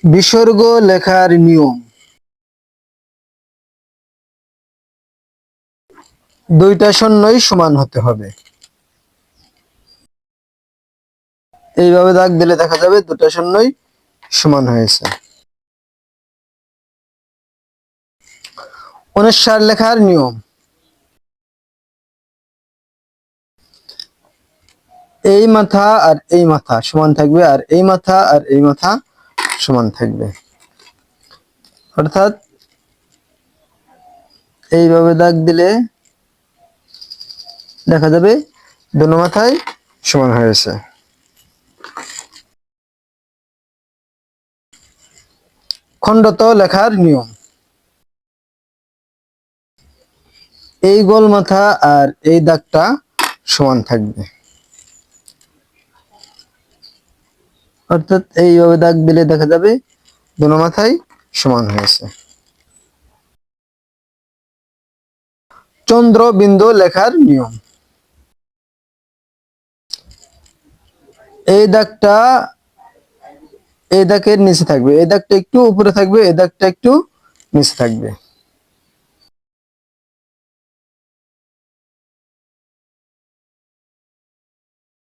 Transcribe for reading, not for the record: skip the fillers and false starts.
বিসর্গ লেখার নিয়ম। দুইটা শূন্যই সমান হতে হবে। এইভাবে দাগ দিলে দেখা যাবে দুটা শূন্যই সমান হয়েছে। অনুস্বার লেখার নিয়ম। এই মাথা আর এই মাথা সমান থাকবে, আর এই মাথা আর এই মাথা সমান থাকবে। অর্থাৎ এইভাবে দাগ দিলে দেখা যাবে দুটো মাথাই সমান হয়েছে। খণ্ডত লেখার নিয়ম। এই গোল মাথা আর এই দাগটা সমান থাকবে। অর্থাৎ এইভাবে দাগ দিলে দেখা যাবে দুটো মাথাই সমান হয়েছে। চন্দ্র বিন্দু লেখার নিয়ম। এই দাগটা এই দাগের নিচে থাকবে, এই দাগটা একটু উপরে থাকবে, এই দাগটা একটু নিচে থাকবে।